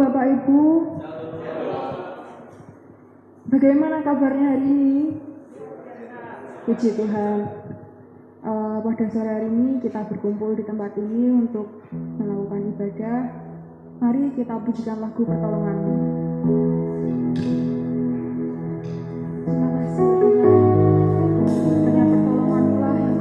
Bapak Ibu. Bagaimana kabarnya hari ini? Puji Tuhan. Pada sore hari ini kita berkumpul di tempat ini untuk melakukan ibadah. Mari kita pujikan lagu pertolongan-Mu. Terima kasih Tuhan. Hanya pertolongan-Mu lah yang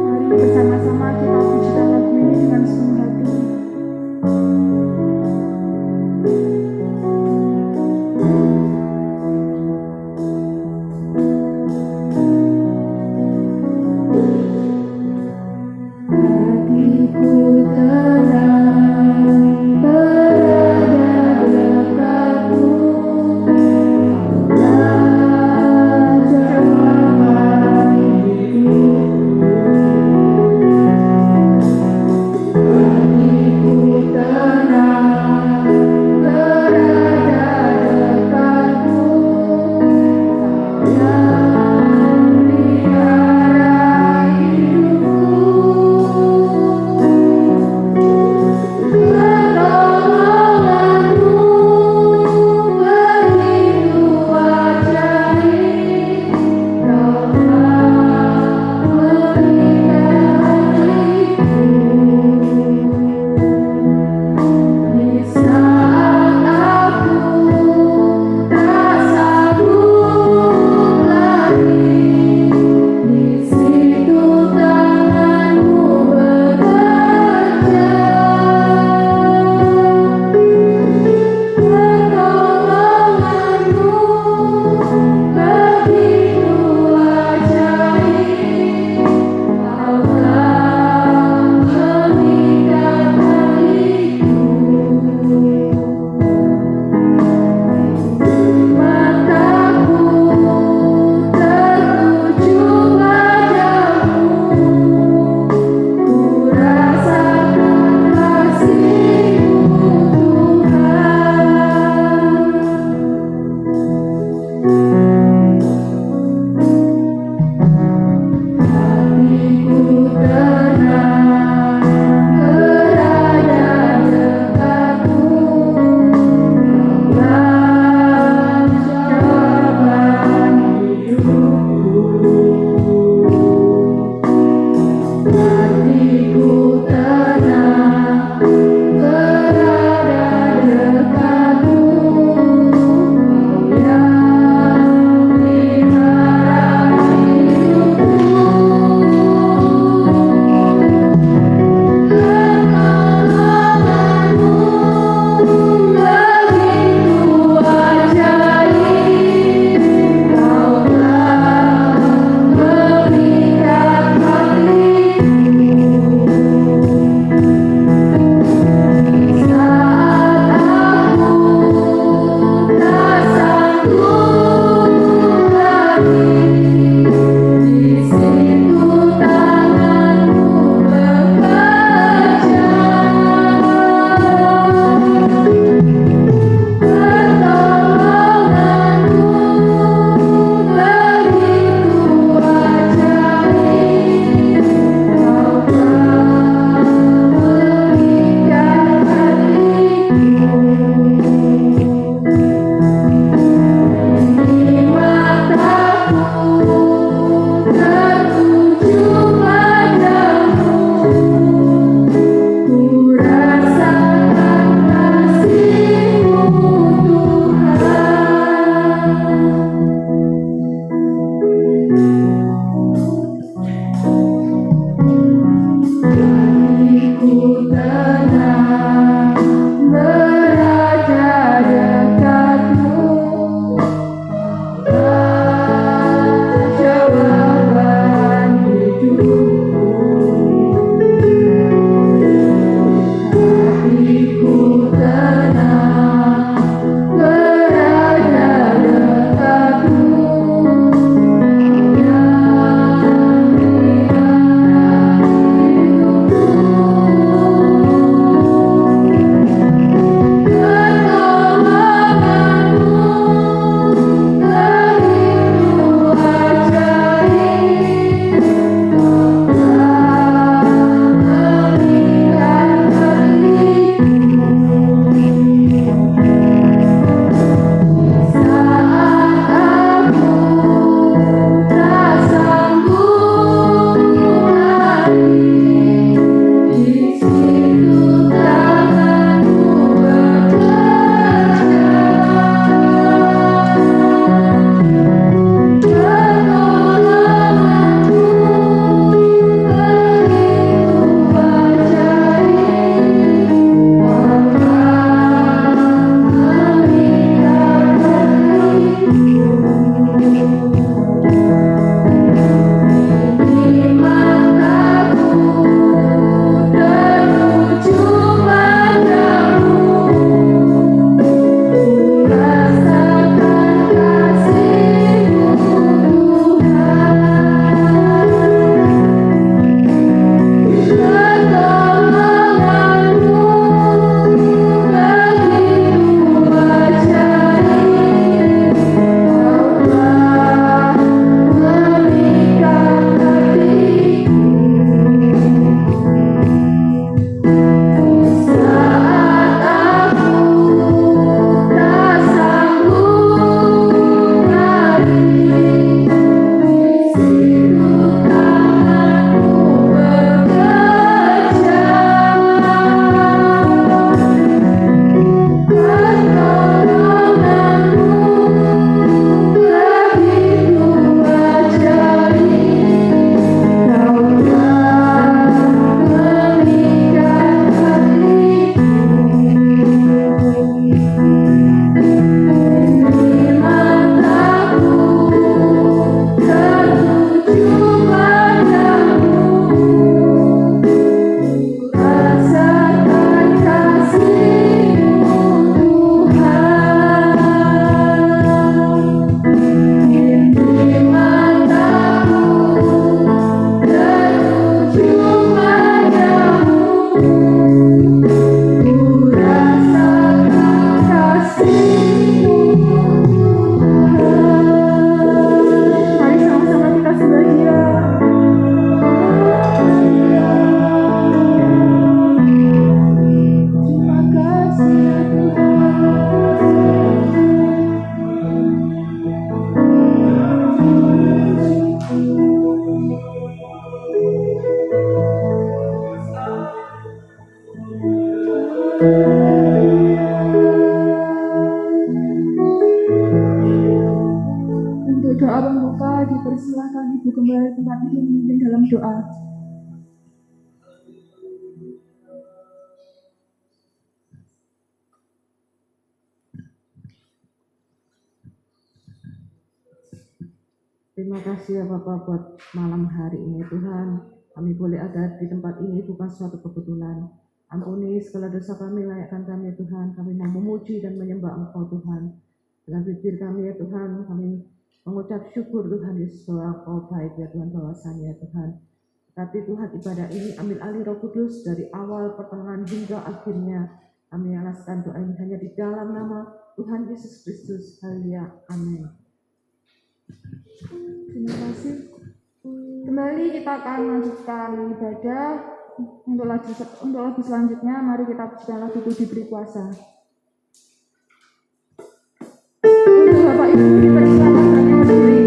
mari bersama-sama kita pujikan lagu ini dengan sepenuh hati. Untuk doa pembuka dipersilahkan Ibu Gembala tempat ini memimpin dalam doa. Terima kasih ya Bapak buat malam hari ini Tuhan. Kami boleh ada di tempat ini bukan suatu kebetulan. Ampuni segala dosa kami, layakkan kami ya Tuhan. Kami mau memuji dan menyembah Engkau Tuhan. Dengan bibir kami ya Tuhan, kami mengucap syukur Tuhan Yesus bahwa Engkau baik ya Tuhan bahwasannya ya Tuhan. Tapi Tuhan ibadah ini ambil alih Roh Kudus dari awal pertengahan hingga akhirnya. Kami alaskan doa ini hanya di dalam nama Tuhan Yesus Kristus. Haleluya. Amin. Terima kasih. Kembali kita akan melanjutkan ibadah. Untuk lagu selanjutnya, mari kita pujikan lagu Ku Diberi Kuasa. Untuk Bapak Ibu dipersilakan bagi berdiri.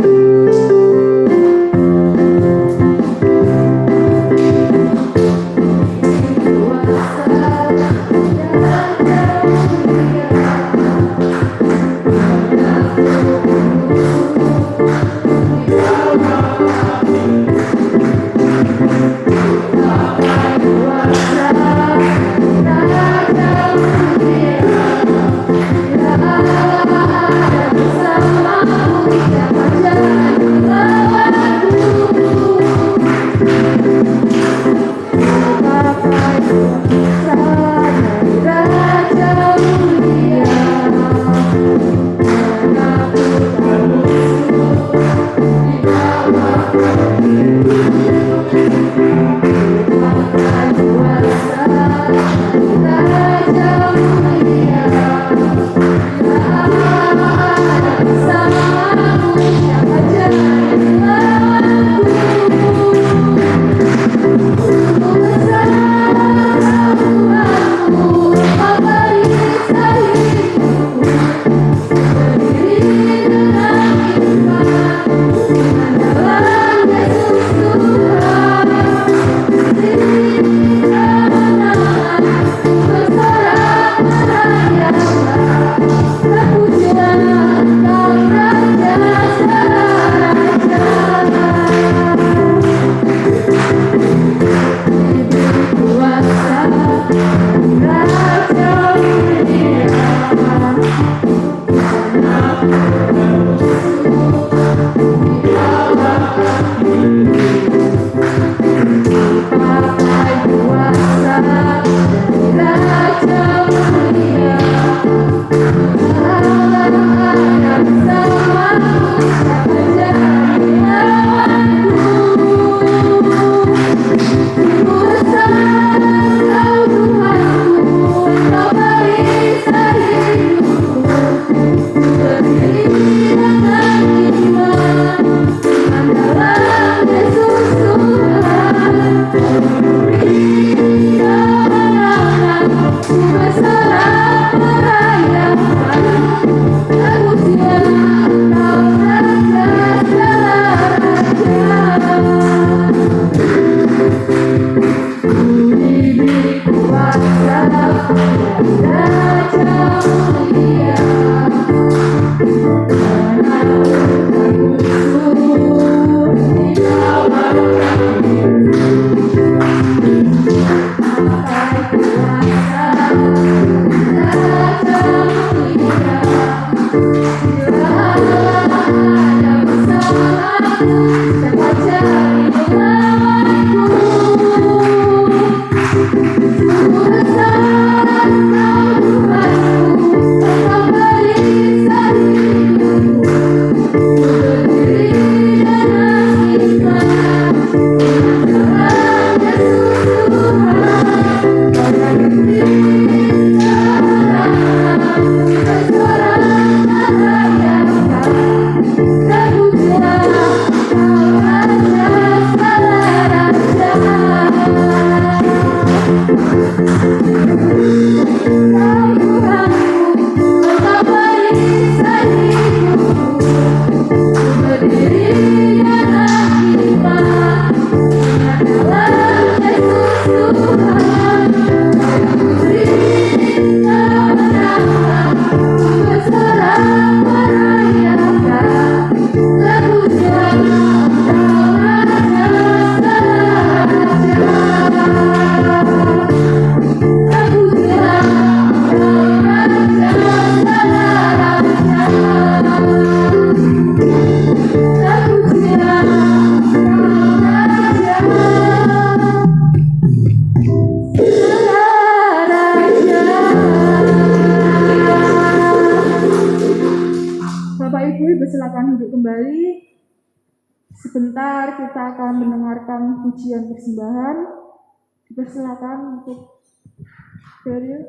Bapak Ibu silakan duduk kembali. Sebentar kita akan mendengarkan pujian persembahan. Silakan untuk Daryl.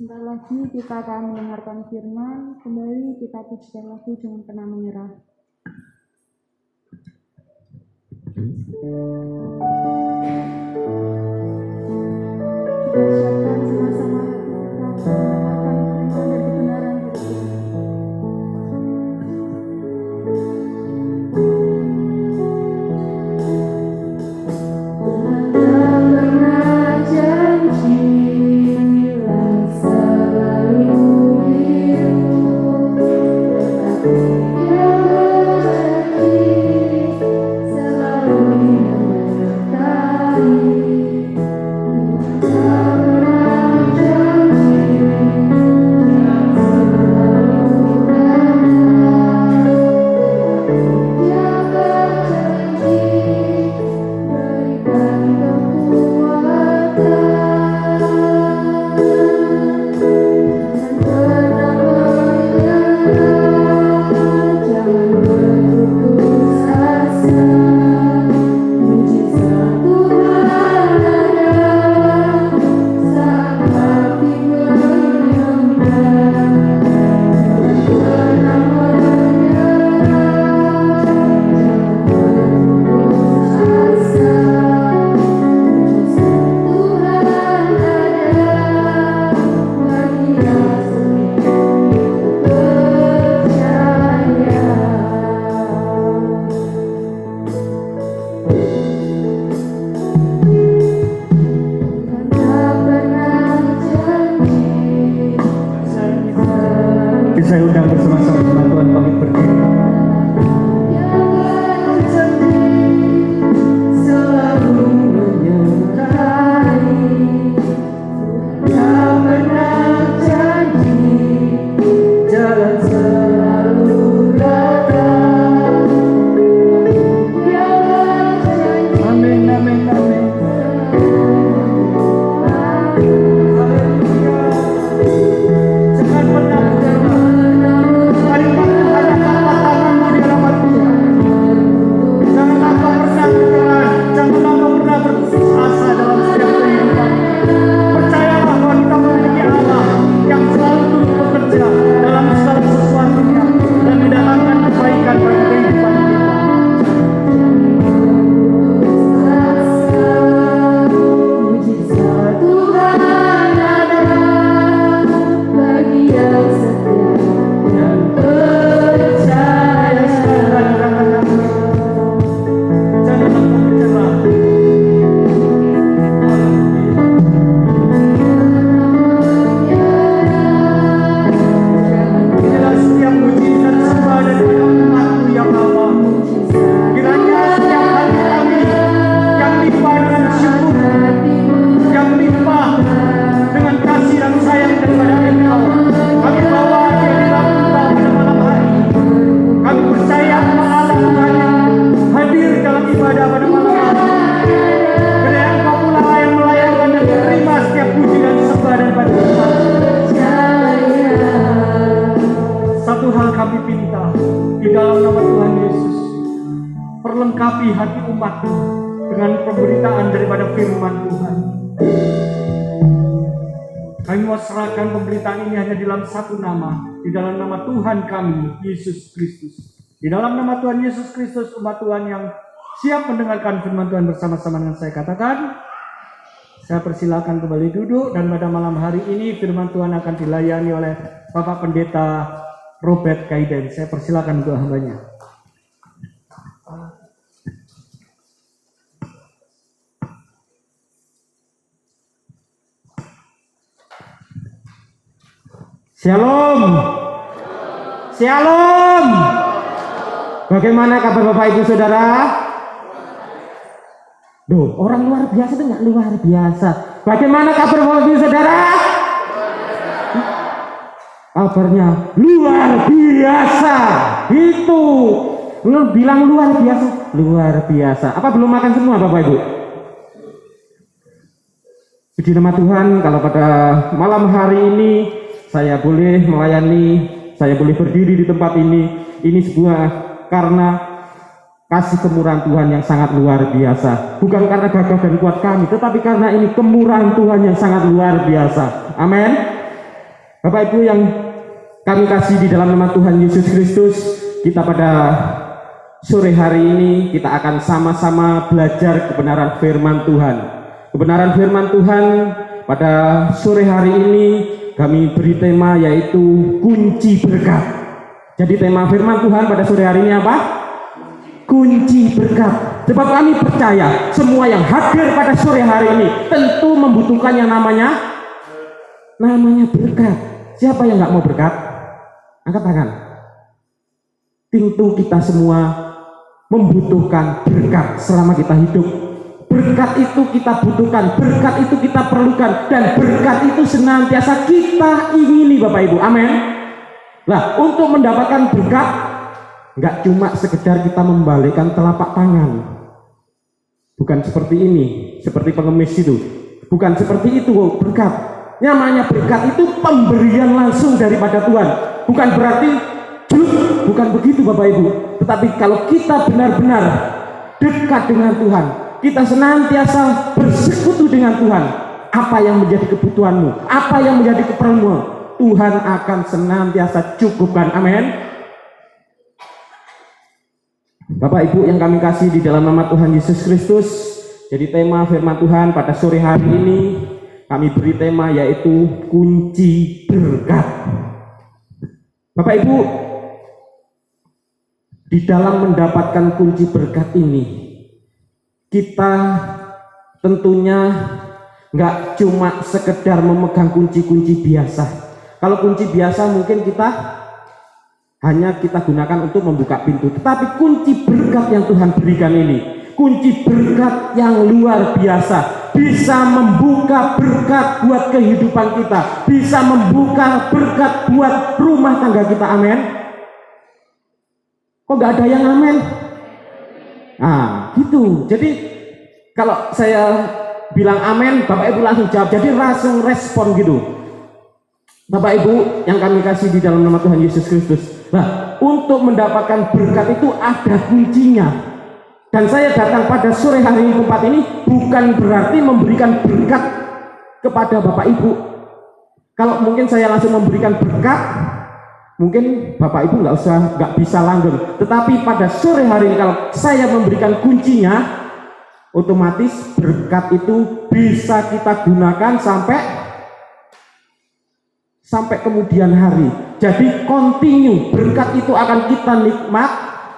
Sebentar lagi kita akan mendengarkan firman. Kembali kita pujikan lagu Jangan Pernah Menyerah. Kita siapkan sama-sama hati kita mendengarkan firman dan kebenaran dari Tuhan. Selalu hati umat-Mu dengan pemberitaan daripada firman Tuhan. Kami mau serahkan pemberitaan ini hanya di dalam satu nama, di dalam nama Tuhan kami, Yesus Kristus. Di dalam nama Tuhan Yesus Kristus, umat Tuhan yang siap mendengarkan firman Tuhan bersama-sama dengan saya katakan, saya persilakan kembali duduk, dan pada malam hari ini firman Tuhan akan dilayani oleh Bapak Pendeta Robert Kaiden. Saya persilakan untuk hambanya. Shalom. Shalom. Bagaimana kabar Bapak Ibu Saudara? Duh, orang luar biasa itu nggak luar biasa. Bagaimana kabar Bapak Ibu Saudara? Kabarnya luar biasa. Itu bilang luar biasa. Luar biasa. Apa belum makan semua Bapak Ibu? Puji nama Tuhan, kalau pada malam hari ini saya boleh melayani, saya boleh berdiri di tempat ini sebuah karena kasih kemurahan Tuhan yang sangat luar biasa. Bukan karena gagah dan kuat kami, tetapi karena ini kemurahan Tuhan yang sangat luar biasa. Amin. Bapak Ibu yang kami kasih di dalam nama Tuhan Yesus Kristus, kita pada sore hari ini kita akan sama-sama belajar kebenaran firman Tuhan. Kebenaran firman Tuhan pada sore hari ini kami beri tema yaitu kunci berkat. Jadi tema firman Tuhan pada sore hari ini apa? Kunci berkat. Sebab kami percaya semua yang hadir pada sore hari ini tentu membutuhkan yang namanya berkat. Siapa yang nggak mau berkat? Angkat tangan. Tentu kita semua membutuhkan berkat selama kita hidup. Berkat itu kita butuhkan, berkat itu kita perlukan, dan berkat itu senantiasa kita ingini Bapak Ibu. Amin. Nah, untuk mendapatkan berkat nggak cuma sekedar kita membalikkan telapak tangan. Bukan seperti ini, seperti pengemis itu. Bukan seperti itu berkat. Namanya berkat itu pemberian langsung daripada Tuhan. Bukan berarti bukan begitu Bapak Ibu. Tetapi kalau kita benar-benar dekat dengan Tuhan, kita senantiasa bersekutu dengan Tuhan, apa yang menjadi kebutuhanmu, apa yang menjadi keperluanmu, Tuhan akan senantiasa cukupkan. Amin. Bapak Ibu yang kami kasih di dalam nama Tuhan Yesus Kristus, jadi tema firman Tuhan pada sore hari ini kami beri tema yaitu kunci berkat. Bapak Ibu, di dalam mendapatkan kunci berkat ini kita tentunya nggak cuma sekedar memegang kunci-kunci biasa. Kalau kunci biasa mungkin kita gunakan untuk membuka pintu. Tetapi kunci berkat yang Tuhan berikan ini, kunci berkat yang luar biasa, bisa membuka berkat buat kehidupan kita, bisa membuka berkat buat rumah tangga kita. Amin. Kok nggak ada yang amin? Nah, gitu. Jadi kalau saya bilang amin, Bapak Ibu langsung jawab. Jadi langsung respon gitu. Bapak Ibu yang kami kasih di dalam nama Tuhan Yesus Kristus. Nah, untuk mendapatkan berkat itu ada kuncinya. Dan saya datang pada sore hari ini tempat ini bukan berarti memberikan berkat kepada Bapak Ibu. Kalau mungkin saya langsung memberikan berkat, mungkin Bapak Ibu nggak bisa langgeng. Tetapi pada sore hari ini kalau saya memberikan kuncinya, otomatis berkat itu bisa kita gunakan sampai kemudian hari. Jadi continue, berkat itu akan kita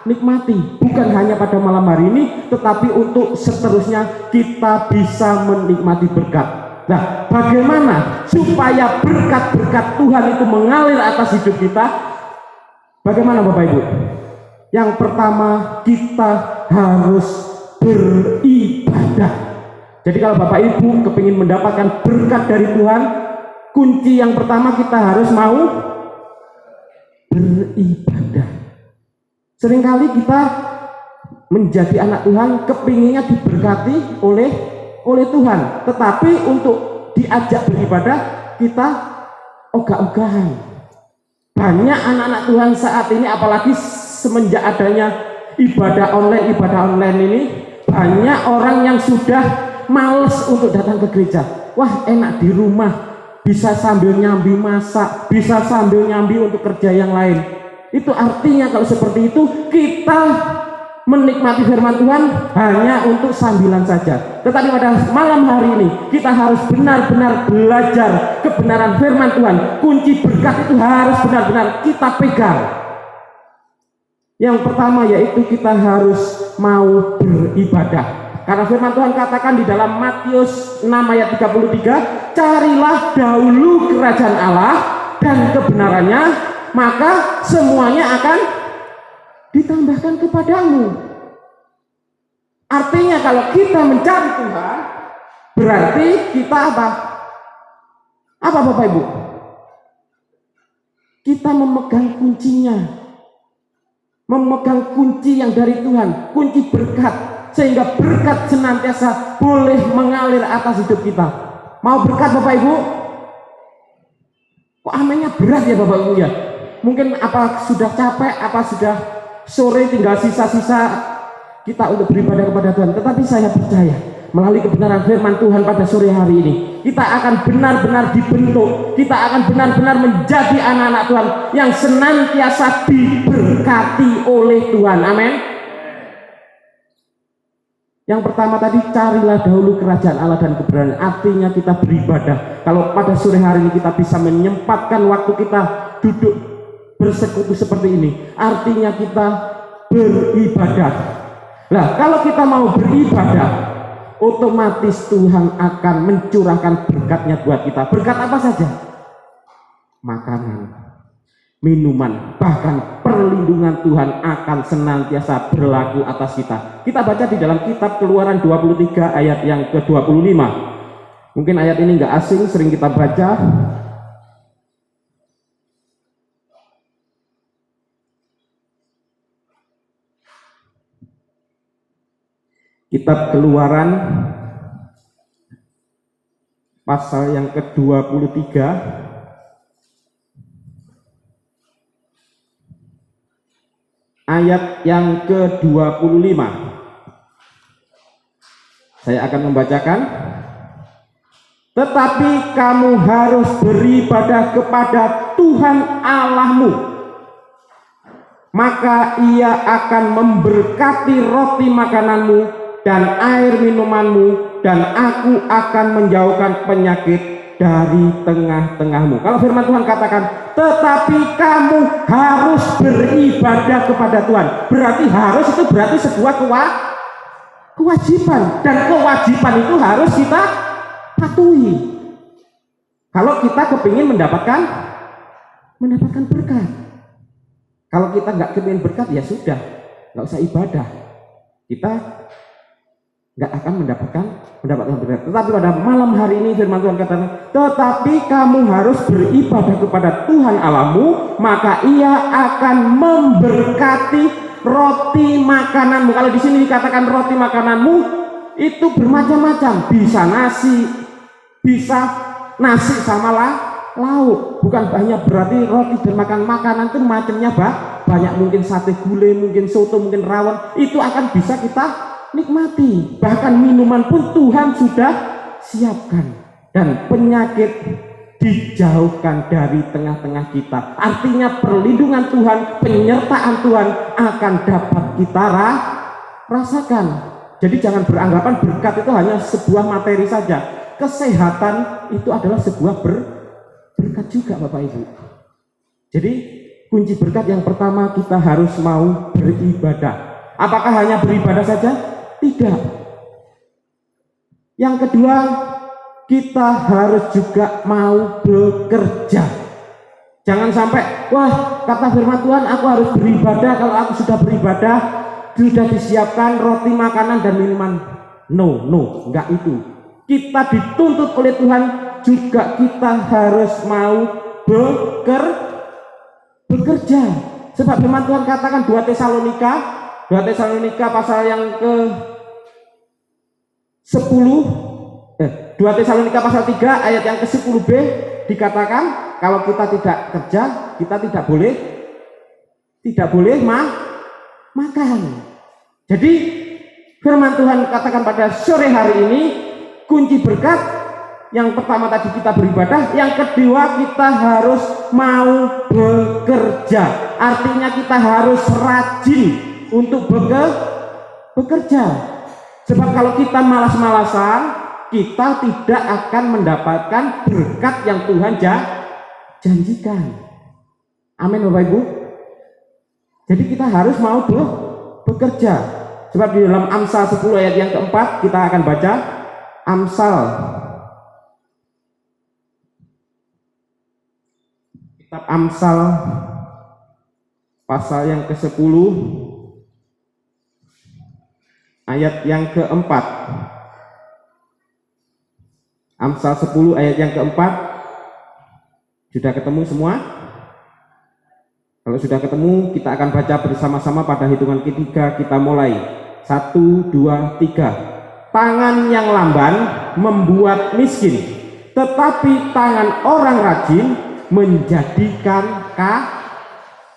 nikmati, bukan hanya pada malam hari ini, tetapi untuk seterusnya kita bisa menikmati berkat. Nah, bagaimana supaya berkat-berkat Tuhan itu mengalir atas hidup kita? Bagaimana Bapak Ibu? Yang pertama, kita harus beribadah. Jadi kalau Bapak Ibu kepingin mendapatkan berkat dari Tuhan, kunci yang pertama kita harus mau beribadah. Seringkali kita menjadi anak Tuhan kepinginnya diberkati oleh Tuhan, tetapi untuk diajak beribadah kita ogah-ogahan. Banyak anak-anak Tuhan saat ini, apalagi semenjak adanya ibadah online ini banyak orang yang sudah males untuk datang ke gereja. Wah, enak di rumah, bisa sambil nyambi masak, bisa sambil nyambi untuk kerja yang lain. Itu artinya kalau seperti itu kita menikmati firman Tuhan hanya untuk sambilan saja. Tetapi pada malam hari ini kita harus benar-benar belajar kebenaran firman Tuhan. Kunci berkat itu harus benar-benar kita pegang. Yang pertama yaitu kita harus mau beribadah. Karena firman Tuhan katakan di dalam Matius 6 ayat 33, carilah dahulu kerajaan Allah dan kebenarannya, maka semuanya akan ditambahkan kepadamu. Artinya kalau kita mencari Tuhan, berarti kita apa? Apa Bapak Ibu? Kita memegang kuncinya, memegang kunci yang dari Tuhan, kunci berkat, sehingga berkat senantiasa boleh mengalir atas hidup kita. Mau berkat Bapak Ibu? Kok amennya berat ya Bapak Ibu ya? Mungkin apa sudah capek, apa sudah sore tinggal sisa-sisa kita untuk beribadah kepada Tuhan. Tetapi saya percaya melalui kebenaran firman Tuhan pada sore hari ini kita akan benar-benar dibentuk, kita akan benar-benar menjadi anak-anak Tuhan yang senantiasa diberkati oleh Tuhan. Amin. Yang pertama tadi, carilah dahulu kerajaan Allah dan kebenaran. Artinya kita beribadah. Kalau pada sore hari ini kita bisa menyempatkan waktu kita duduk bersekutu seperti ini, artinya kita beribadah. Nah, kalau kita mau beribadah, otomatis Tuhan akan mencurahkan berkatnya buat kita. Berkat apa saja? Makanan, minuman, bahkan perlindungan Tuhan akan senantiasa berlaku atas kita. Kita baca di dalam kitab Keluaran 23 ayat yang ke-25. Mungkin ayat ini nggak asing, sering kita baca. Kitab Keluaran pasal yang ke-23 ayat yang ke-25. Saya akan membacakan. Tetapi kamu harus beribadah kepada Tuhan Allahmu, maka Ia akan memberkati roti makananmu dan air minumanmu, dan aku akan menjauhkan penyakit dari tengah-tengahmu. Kalau firman Tuhan katakan, tetapi kamu harus beribadah kepada Tuhan, berarti harus itu berarti sebuah kewajiban, dan kewajiban itu harus kita patuhi. Kalau kita kepingin mendapatkan berkat. Kalau kita nggak kepingin berkat, ya sudah, nggak usah ibadah. Kita nggak akan mendapatkan berkat. Tetapi pada malam hari ini firman Tuhan katakan, tetapi kamu harus beribadah kepada Tuhan Allahmu, maka Ia akan memberkati roti makananmu. Kalau di sini dikatakan roti makananmu, itu bermacam-macam. Bisa nasi sama lauk. Bukan hanya berarti roti dan makanan itu macamnya banyak. Mungkin sate gulai, mungkin soto, mungkin rawon. Itu akan bisa kita nikmati. Bahkan minuman pun Tuhan sudah siapkan, dan penyakit dijauhkan dari tengah-tengah kita. Artinya perlindungan Tuhan, penyertaan Tuhan akan dapat kita rasakan. Jadi jangan beranggapan berkat itu hanya sebuah materi saja. Kesehatan itu adalah sebuah berkat juga Bapak Ibu. Jadi kunci berkat yang pertama, kita harus mau beribadah. Apakah hanya beribadah saja? Tidak. Yang kedua, kita harus juga mau bekerja. Jangan sampai, wah, kata firman Tuhan aku harus beribadah, kalau aku sudah beribadah sudah disiapkan roti, makanan, dan minuman. No, enggak itu. Kita dituntut oleh Tuhan juga, kita harus mau bekerja. Sebab firman Tuhan katakan 2 Tesalonika pasal yang ke-10, 2 Tesalonika pasal 3 ayat yang ke-10b dikatakan, kalau kita tidak kerja, kita tidak boleh makan. Jadi firman Tuhan katakan pada sore hari ini, kunci berkat yang pertama tadi kita beribadah, yang kedua kita harus mau bekerja. Artinya kita harus rajin untuk bekerja. Sebab kalau kita malas-malasan, kita tidak akan mendapatkan berkat yang Tuhan janjikan. Amin Bapak Ibu. Jadi kita harus mau bekerja. Sebab di dalam Amsal 10 ayat yang keempat kita akan baca Amsal. Kitab Amsal pasal yang ke-10 ayat yang keempat. Amsal 10 ayat yang keempat. Sudah ketemu semua? Kalau sudah ketemu, kita akan baca bersama-sama pada hitungan ketiga. Kita mulai 1, 2, 3. Tangan yang lamban membuat miskin, tetapi tangan orang rajin menjadikan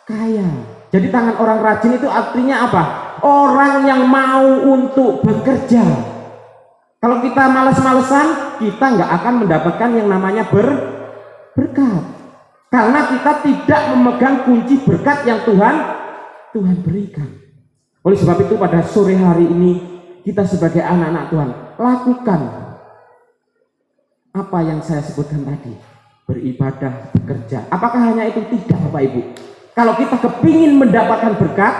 kaya. Jadi tangan orang rajin itu artinya apa? Orang yang mau untuk bekerja. Kalau kita malas-malesan, kita nggak akan mendapatkan yang namanya berkat. Karena kita tidak memegang kunci berkat yang Tuhan berikan. Oleh sebab itu pada sore hari ini kita sebagai anak-anak Tuhan lakukan apa yang saya sebutkan tadi. Beribadah, bekerja. Apakah hanya itu? Tidak Bapak Ibu. Kalau kita kepingin mendapatkan berkat,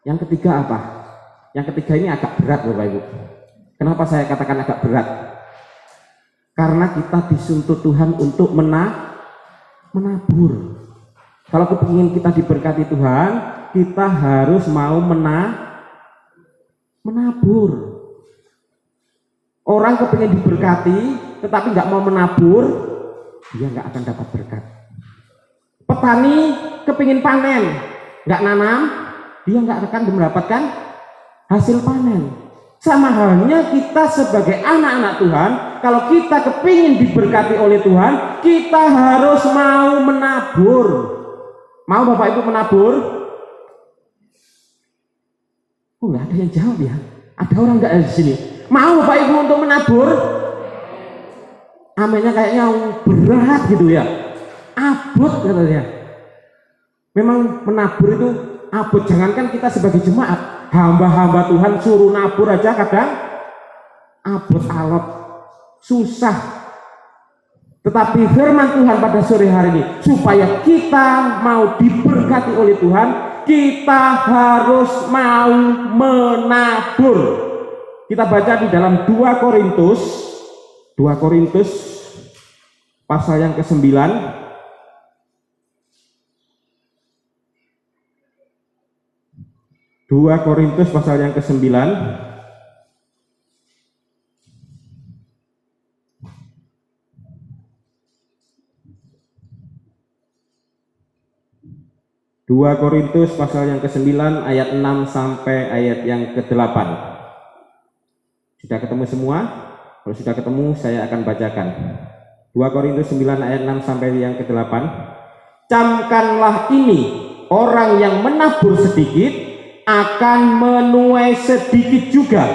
yang ketiga apa? Yang ketiga ini agak berat Bapak Ibu. Kenapa saya katakan agak berat? Karena kita disuntut Tuhan untuk menabur. Kalau kepingin kita diberkati Tuhan, kita harus mau menabur. Orang kepingin diberkati, tetapi nggak mau menabur, dia nggak akan dapat berkat. Petani kepingin panen, nggak nanam, dia nggak akan mendapatkan hasil panen. Sama halnya kita sebagai anak-anak Tuhan, kalau kita kepingin diberkati oleh Tuhan, kita harus mau menabur. Mau Bapak Ibu menabur? Oh, nggak ada yang jawab ya. Ada orang nggak di sini? Mau Bapak Ibu untuk menabur? Aminnya kayaknya berat gitu ya. Abot katanya. Memang menabur itu abot. Jangankan kita sebagai jemaat, hamba-hamba Tuhan suruh nabur aja kadang abot alot, susah. Tetapi firman Tuhan pada sore hari ini, supaya kita mau diberkati oleh Tuhan, kita harus mau menabur. Kita baca di dalam 2 Korintus pasal yang ke-9. 2 Korintus pasal yang ke-9. Dua Korintus pasal yang ke-9 ayat 6 sampai ayat yang ke-8. Sudah ketemu semua? Kalau sudah ketemu, saya akan bacakan. 2 Korintus 9 ayat 6 sampai yang ke-8. Camkanlah ini, orang yang menabur sedikit akan menuai sedikit juga,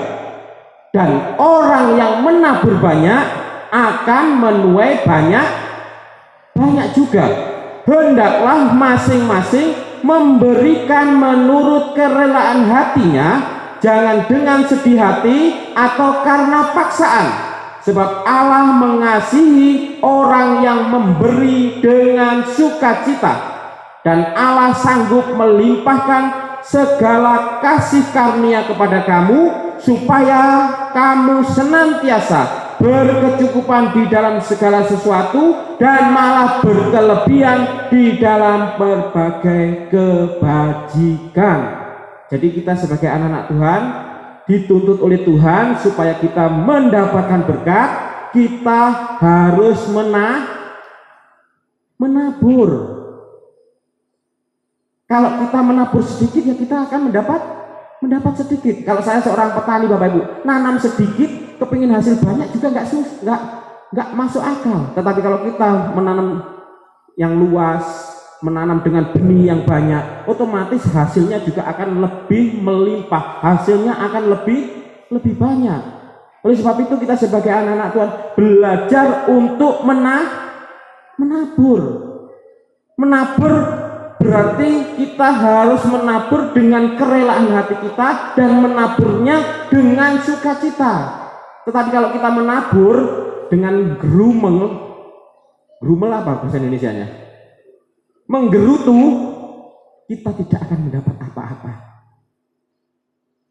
dan orang yang menabur banyak akan menuai banyak juga. Hendaklah masing-masing memberikan menurut kerelaan hatinya, jangan dengan sedih hati atau karena paksaan, sebab Allah mengasihi orang yang memberi dengan sukacita, dan Allah sanggup melimpahkan segala kasih karunia kepada kamu, supaya kamu senantiasa berkecukupan di dalam segala sesuatu dan malah berkelebihan di dalam berbagai kebajikan. Jadi kita sebagai anak-anak Tuhan dituntut oleh Tuhan supaya kita mendapatkan berkat, kita harus menabur. Kalau kita menabur sedikit, ya kita akan mendapat sedikit. Kalau saya seorang petani Bapak Ibu, nanam sedikit, kepingin hasil banyak juga nggak masuk akal. Tetapi kalau kita menanam yang luas, menanam dengan benih yang banyak, otomatis hasilnya juga akan lebih melimpah, hasilnya akan lebih banyak. Oleh sebab itu kita sebagai anak-anak Tuhan belajar untuk menabur. Menabur berarti kita harus menabur dengan kerelaan hati kita dan menaburnya dengan sukacita. Tetapi kalau kita menabur dengan grumel apa bahasa Indonesianya? Menggerutu, kita tidak akan mendapat apa-apa.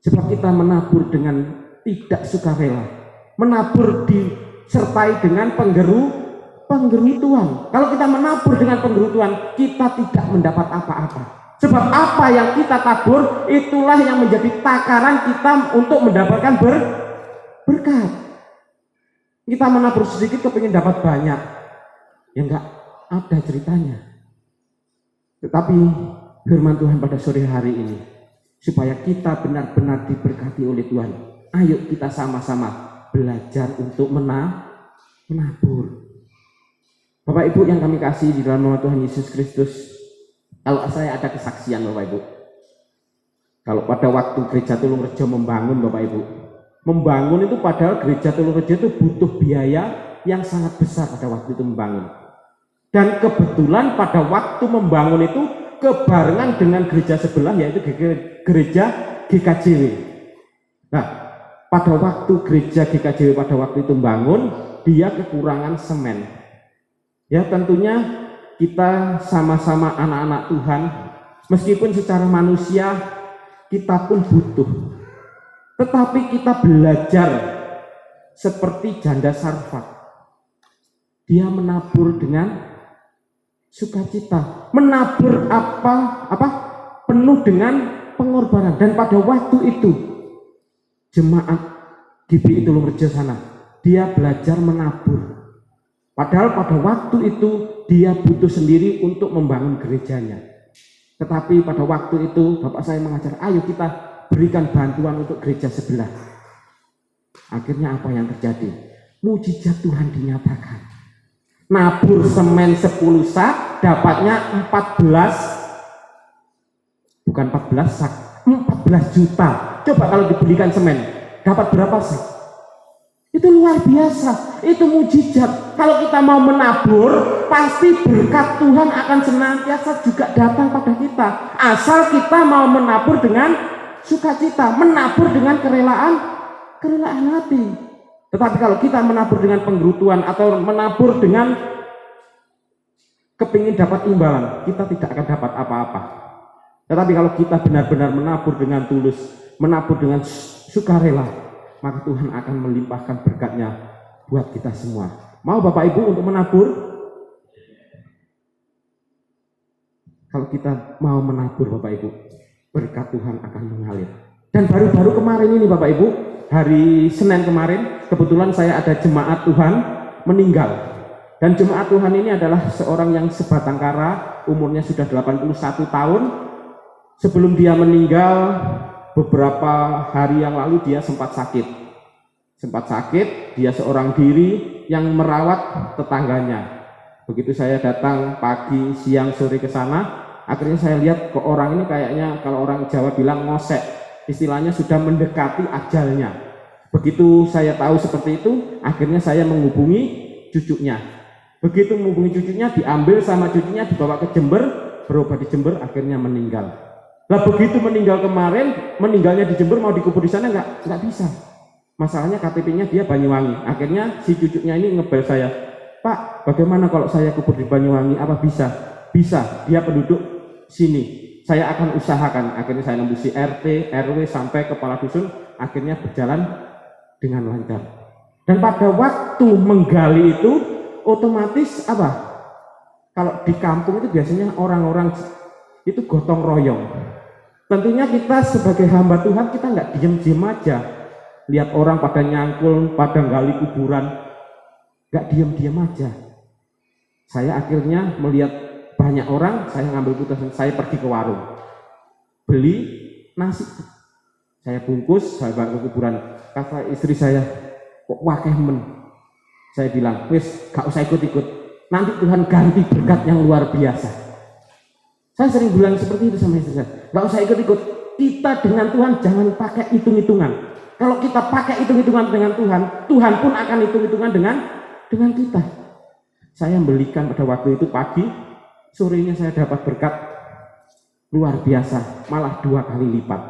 Sebab kita menabur dengan tidak sukarela, menabur disertai dengan penggerutuan. Kalau kita menabur dengan penggerutuan, kita tidak mendapat apa-apa. Sebab apa yang kita tabur, itulah yang menjadi takaran kita untuk mendapatkan berkat. Kita menabur sedikit kepingin dapat banyak, ya enggak ada ceritanya. Tetapi firman Tuhan pada sore hari ini, supaya kita benar-benar diberkati oleh Tuhan, ayo kita sama-sama belajar untuk menabur. Bapak Ibu yang kami kasih di dalam nama Tuhan Yesus Kristus, kalau saya ada kesaksian Bapak Ibu, kalau pada waktu gereja Tulungrejo membangun Bapak Ibu, membangun itu padahal gereja Tulungrejo itu butuh biaya yang sangat besar pada waktu itu membangun. Dan kebetulan pada waktu membangun itu kebarengan dengan gereja sebelah, yaitu gereja GKJW. Nah, pada waktu gereja GKJW pada waktu itu membangun, dia kekurangan semen. Ya tentunya kita sama-sama anak-anak Tuhan, meskipun secara manusia kita pun butuh. Tetapi kita belajar seperti janda Sarfat. Dia menabur dengan sukacita, menabur apa penuh dengan pengorbanan. Dan pada waktu itu jemaat GBI Tulungrejo sana, dia belajar menabur. Padahal pada waktu itu dia butuh sendiri untuk membangun gerejanya. Tetapi pada waktu itu bapak saya mengajar, ayo kita berikan bantuan untuk gereja sebelah. Akhirnya apa yang terjadi? Mujizat Tuhan dinyatakan. Nabur semen 10 sak, dapatnya 14 sak, 14 juta. Coba kalau dibelikan semen, dapat berapa sak? Itu luar biasa, itu mujizat. Kalau kita mau menabur, pasti berkat Tuhan akan senantiasa juga datang pada kita. Asal kita mau menabur dengan sukacita, menabur dengan kerelaan hati. Tetapi kalau kita menabur dengan penggerutuan atau menabur dengan kepingin dapat imbalan, kita tidak akan dapat apa-apa. Tetapi kalau kita benar-benar menabur dengan tulus, menabur dengan sukarela, maka Tuhan akan melimpahkan berkatnya buat kita semua. Mau Bapak Ibu untuk menabur? Kalau kita mau menabur Bapak Ibu, berkat Tuhan akan mengalir. Dan baru-baru kemarin ini Bapak Ibu, hari Senin kemarin, kebetulan saya ada jemaat Tuhan meninggal. Dan jemaat Tuhan ini adalah seorang yang sebatang kara, umurnya sudah 81 tahun. Sebelum dia meninggal, beberapa hari yang lalu dia sempat sakit. Dia seorang diri yang merawat tetangganya. Begitu saya datang pagi, siang, sore ke sana, akhirnya saya lihat kok orang ini kayaknya kalau orang Jawa bilang ngosek, istilahnya sudah mendekati ajalnya. Begitu saya tahu seperti itu, akhirnya saya menghubungi cucunya. Begitu menghubungi cucunya, diambil sama cucunya, dibawa ke Jember, berobat di Jember, akhirnya meninggal. Lah begitu meninggal kemarin, meninggalnya di Jember, mau dikubur di sana nggak bisa. Masalahnya KTP-nya dia Banyuwangi. Akhirnya si cucunya ini ngebel saya, Pak, bagaimana kalau saya kubur di Banyuwangi? Apa bisa? Bisa, dia penduduk sini. Saya akan usahakan. Akhirnya saya nembusi RT, RW sampai kepala dusun, akhirnya berjalan dengan lancar. Dan pada waktu menggali itu, otomatis apa? Kalau di kampung itu biasanya orang-orang itu gotong royong. Tentunya kita sebagai hamba Tuhan, kita nggak diem-diem aja. Lihat orang pada nyangkul, pada gali kuburan, nggak diem-diem aja. Saya akhirnya melihat banyak orang, saya ngambil putusan, saya pergi ke warung, beli nasi, saya bungkus, saya bawa ke kuburan. Kata istri saya, kok wakeh men? Saya bilang, wis gak usah ikut-ikut, nanti Tuhan ganti berkat yang luar biasa. Saya sering bilang seperti itu sama istri saya. Nggak usah ikut-ikut. Kita dengan Tuhan jangan pakai hitung-hitungan. Kalau kita pakai hitung-hitungan dengan Tuhan, Tuhan pun akan hitung-hitungan dengan kita. Saya belikan pada waktu itu pagi, sorenya saya dapat berkat luar biasa, malah 2 kali lipat.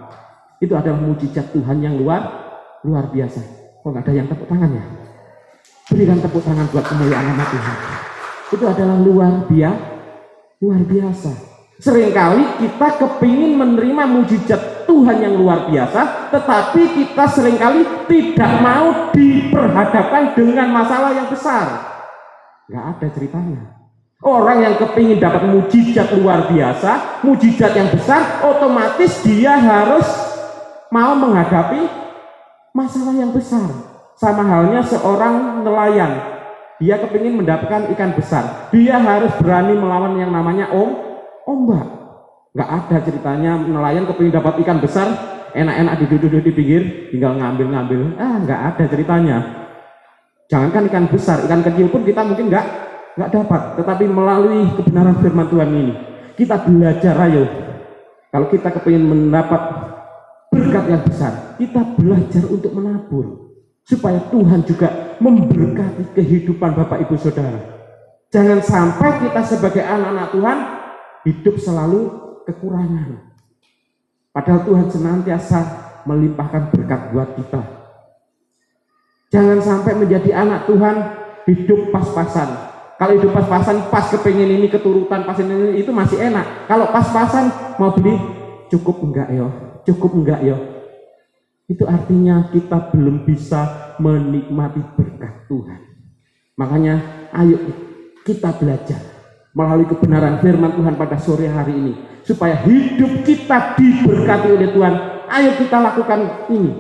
Itu adalah mujizat Tuhan yang luar biasa. Kok nggak ada yang tepuk tangan ya? Berikan tepuk tangan buat kemuliaan nama Tuhan. Itu adalah luar biasa. Seringkali kita kepingin menerima mujizat Tuhan yang luar biasa, tetapi kita seringkali tidak mau diperhadapkan dengan masalah yang besar. Nggak ada ceritanya. Orang yang kepingin dapat mujizat luar biasa, mujizat yang besar, otomatis dia harus mau menghadapi masalah yang besar. Sama halnya seorang nelayan, dia kepingin mendapatkan ikan besar, dia harus berani melawan yang namanya ombak. Nggak ada ceritanya nelayan kepingin dapat ikan besar, enak-enak duduk-duduk di pinggir, tinggal ngambil-ngambil. Nggak ada ceritanya. Jangankan ikan besar, ikan kecil pun kita mungkin nggak dapat. Tetapi melalui kebenaran firman Tuhan ini, kita belajar, ayo. Kalau kita kepingin mendapat berkat yang besar, kita belajar untuk menabur. Supaya Tuhan juga memberkati kehidupan Bapak Ibu Saudara. Jangan sampai kita sebagai anak-anak Tuhan hidup selalu kekurangan. Padahal Tuhan senantiasa melimpahkan berkat buat kita. Jangan sampai menjadi anak Tuhan hidup pas-pasan. Kalau hidup pas-pasan, pas kepingin ini keturutan, pas ini itu masih enak. Kalau pas-pasan mau beli, cukup enggak ya? Cukup enggak ya? Itu artinya kita belum bisa menikmati berkat Tuhan. Makanya ayo kita belajar melalui kebenaran firman Tuhan pada sore hari ini, supaya hidup kita diberkati oleh Tuhan. Ayo kita lakukan ini,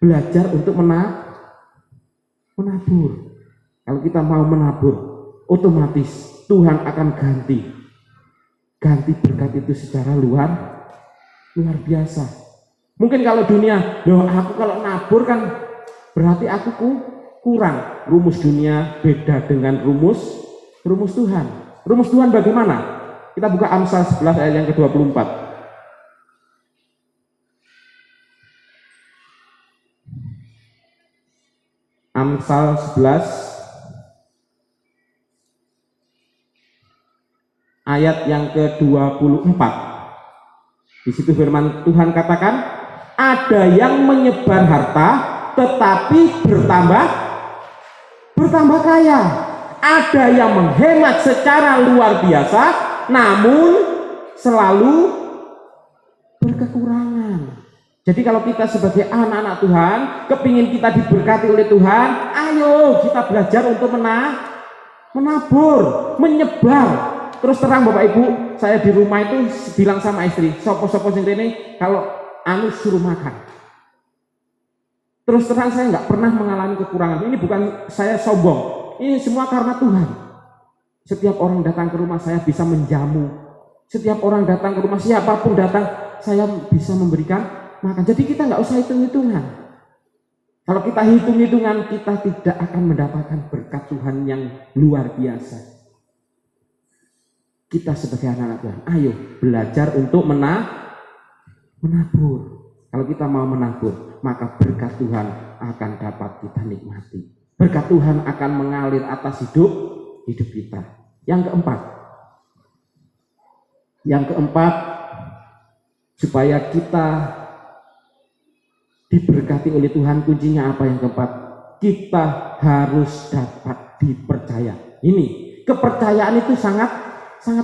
belajar untuk menabur. Kalau kita mau menabur, otomatis Tuhan akan ganti berkat itu secara luar biasa. Mungkin kalau dunia, aku kalau nabur kan berarti aku kurang. Rumus dunia beda dengan rumus Tuhan. Rumus Tuhan bagaimana? Kita buka Amsal 11 ayat yang ke-24. Amsal 11 ayat yang ke-24. Di situ firman Tuhan katakan, ada yang menyebar harta tetapi bertambah kaya. Ada yang menghemat secara luar biasa namun selalu berkekurangan. Jadi kalau kita sebagai anak-anak Tuhan kepingin kita diberkati oleh Tuhan, ayo kita belajar untuk menabur, menyebar. Terus terang Bapak Ibu, saya di rumah itu bilang sama istri, sopo-sopo sing rene kalau suruh makan. Terus terang saya nggak pernah mengalami kekurangan. Ini bukan saya sombong, ini semua karena Tuhan. Setiap orang datang ke rumah saya bisa menjamu. Setiap orang datang ke rumah, siapapun datang, saya bisa memberikan makan. Jadi kita nggak usah hitung-hitungan. Kalau kita hitung-hitungan, kita tidak akan mendapatkan berkat Tuhan yang luar biasa. Kita sebagai anak-anak Tuhan, ayo belajar untuk menabur. Kalau kita mau menabur, maka berkat Tuhan akan dapat kita nikmati. Berkat Tuhan akan mengalir atas hidup kita. Yang keempat, supaya kita diberkati oleh Tuhan, kuncinya apa yang keempat? Kita harus dapat dipercaya. Ini kepercayaan itu sangat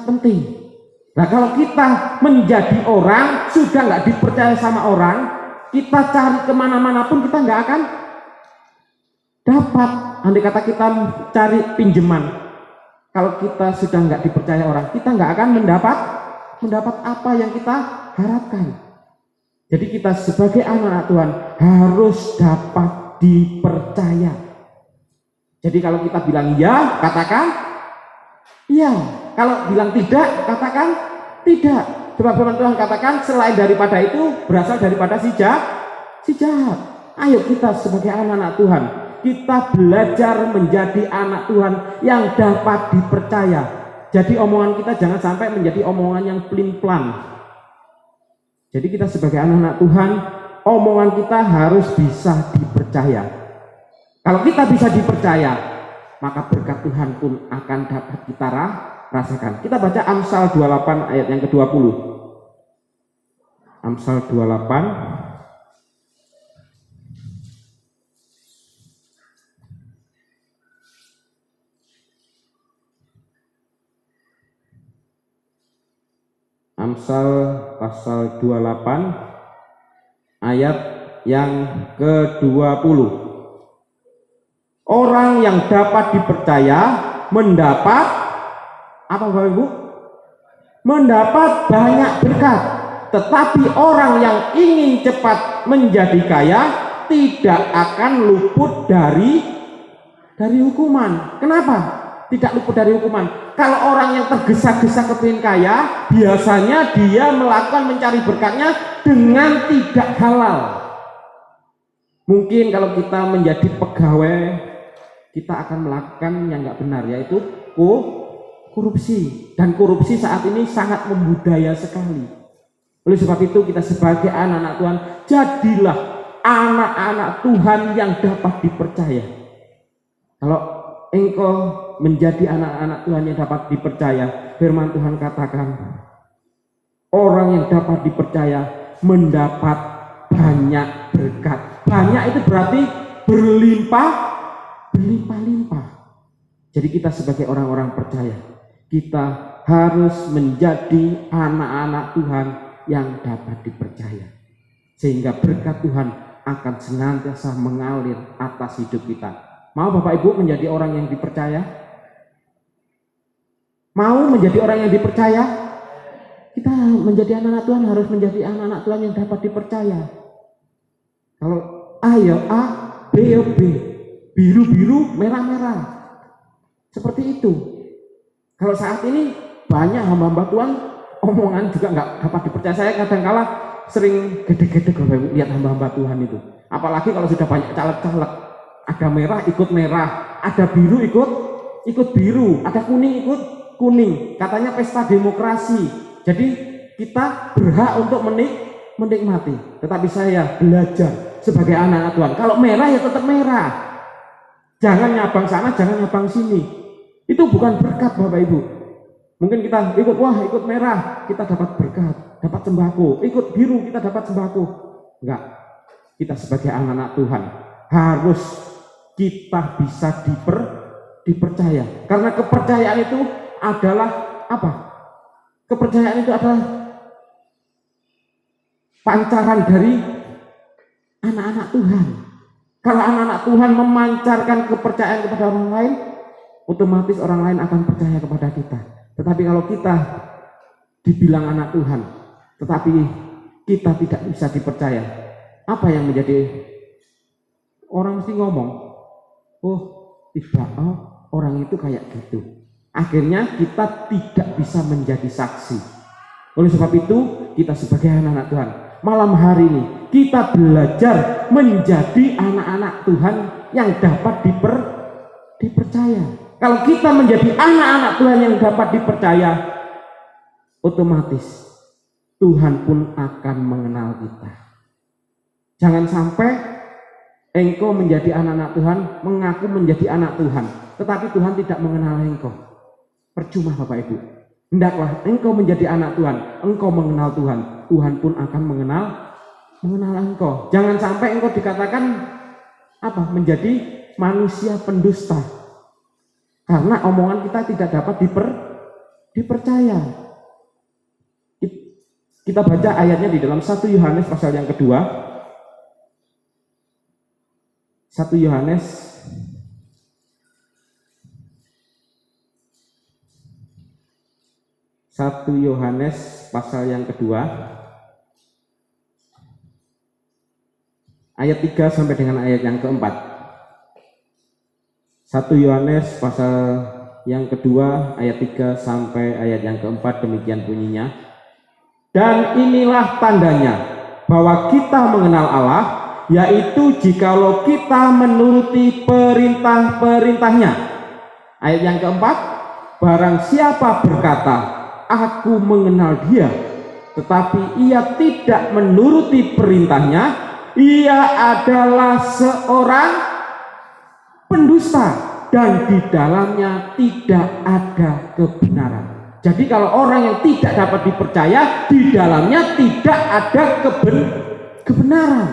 penting. Nah kalau kita menjadi orang sudah nggak dipercaya sama orang, kita cari kemana-mana pun kita nggak akan dapat. Andai kata kita cari pinjaman, kalau kita sudah nggak dipercaya orang, kita nggak akan mendapat apa yang kita harapkan. Jadi kita sebagai anak Tuhan harus dapat dipercaya. Jadi kalau kita bilang ya, katakan iya. Kalau bilang tidak, katakan tidak. Sebab firman Tuhan katakan selain daripada itu berasal daripada si jahat. Ayo kita sebagai anak-anak Tuhan, kita belajar menjadi anak Tuhan yang dapat dipercaya. Jadi omongan kita jangan sampai menjadi omongan yang pelin-pelan. Jadi kita sebagai anak-anak Tuhan, omongan kita harus bisa dipercaya. Kalau kita bisa dipercaya, maka berkat Tuhan pun akan dapat kita rasakan. Kita baca Amsal 28 ayat yang ke-20. Amsal 28 Amsal pasal 28 ayat yang ke-20. Orang yang dapat dipercaya mendapat apa Bapak Ibu? Mendapat banyak berkat. Tetapi orang yang ingin cepat menjadi kaya tidak akan luput dari hukuman. Kenapa? Tidak luput dari hukuman. Kalau orang yang tergesa-gesa kepingin kaya, biasanya dia melakukan mencari berkatnya dengan tidak halal. Mungkin kalau kita menjadi pegawai, kita akan melakukan yang nggak benar, yaitu korupsi. Dan korupsi saat ini sangat membudaya sekali. Oleh sebab itu kita sebagai anak-anak Tuhan, jadilah anak-anak Tuhan yang dapat dipercaya. Kalau engkau menjadi anak-anak Tuhan yang dapat dipercaya, firman Tuhan katakan, orang yang dapat dipercaya mendapat banyak berkat. Banyak itu berarti berlimpah-limpah. Jadi kita sebagai orang-orang percaya, kita harus menjadi anak-anak Tuhan yang dapat dipercaya, sehingga berkat Tuhan akan senantiasa mengalir atas hidup kita. Mau Bapak Ibu menjadi orang yang dipercaya? Mau menjadi orang yang dipercaya? Kita menjadi anak-anak Tuhan harus menjadi anak-anak Tuhan yang dapat dipercaya. Kalau A ya A, B ya B, biru-biru, merah-merah, seperti itu. Kalau saat ini banyak hamba-hamba Tuhan omongan juga nggak dapat dipercaya. Saya kadang-kala sering gede-gede Bapak Ibu lihat hamba-hamba Tuhan itu. Apalagi kalau sudah banyak caleg-caleg. Ada merah ikut merah, ada biru ikut biru, ada kuning ikut kuning. Katanya pesta demokrasi. Jadi kita berhak untuk menikmati. Tetapi saya belajar sebagai anak-anak Tuhan. Kalau merah ya tetap merah. Jangan nyabang sana, jangan nyabang sini. Itu bukan berkat Bapak Ibu. Mungkin kita ikut merah, kita dapat berkat, dapat sembako. Ikut biru, kita dapat sembako. Enggak. Kita sebagai anak-anak Tuhan harus kita bisa dipercaya. Karena kepercayaan itu adalah apa? Kepercayaan itu adalah pancaran dari anak-anak Tuhan. Kalau anak-anak Tuhan memancarkan kepercayaan kepada orang lain, otomatis orang lain akan percaya kepada kita. Tetapi kalau kita dibilang anak Tuhan, tetapi kita tidak bisa dipercaya, apa yang menjadi? Orang mesti ngomong, oh tidak, orang itu kayak gitu. Akhirnya kita tidak bisa menjadi saksi. Oleh sebab itu kita sebagai anak-anak Tuhan, malam hari ini kita belajar menjadi anak-anak Tuhan yang dapat dipercaya. Kalau kita menjadi anak-anak Tuhan yang dapat dipercaya, otomatis Tuhan pun akan mengenal kita. Jangan sampai engkau menjadi anak-anak Tuhan, mengaku menjadi anak Tuhan, tetapi Tuhan tidak mengenal engkau. Percuma Bapak Ibu. Hendaklah engkau menjadi anak Tuhan, engkau mengenal Tuhan, Tuhan pun akan mengenal engkau. Jangan sampai engkau dikatakan menjadi manusia pendusta. Karena omongan kita tidak dapat dipercaya. Kita baca ayatnya di dalam 1 Yohanes pasal yang kedua. 1 Yohanes pasal yang kedua ayat 3 sampai dengan ayat yang keempat. 1 Yohanes pasal yang kedua ayat 3 sampai ayat yang keempat, demikian bunyinya. Dan inilah tandanya bahwa kita mengenal Allah, yaitu jikalau kita menuruti perintah-perintahnya. Ayat yang keempat, barang siapa berkata, aku mengenal dia, tetapi ia tidak menuruti perintahnya, ia adalah seorang pendusta dan di dalamnya tidak ada kebenaran. Jadi kalau orang yang tidak dapat dipercaya, di dalamnya tidak ada kebenaran.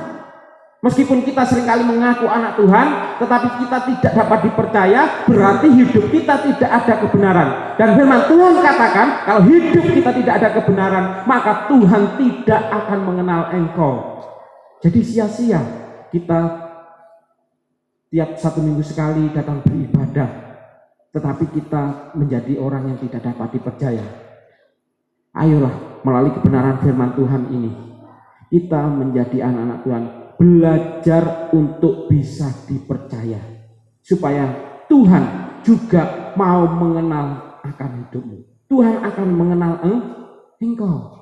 Meskipun kita seringkali mengaku anak Tuhan, tetapi kita tidak dapat dipercaya, berarti hidup kita tidak ada kebenaran. Dan firman Tuhan katakan, kalau hidup kita tidak ada kebenaran, maka Tuhan tidak akan mengenal engkau. Jadi sia-sia kita tiap 1 minggu sekali datang beribadah, tetapi kita menjadi orang yang tidak dapat dipercaya. Ayolah, melalui kebenaran firman Tuhan ini, kita menjadi anak-anak Tuhan, belajar untuk bisa dipercaya, supaya Tuhan juga mau mengenal akan hidupmu. Tuhan akan mengenal engkau.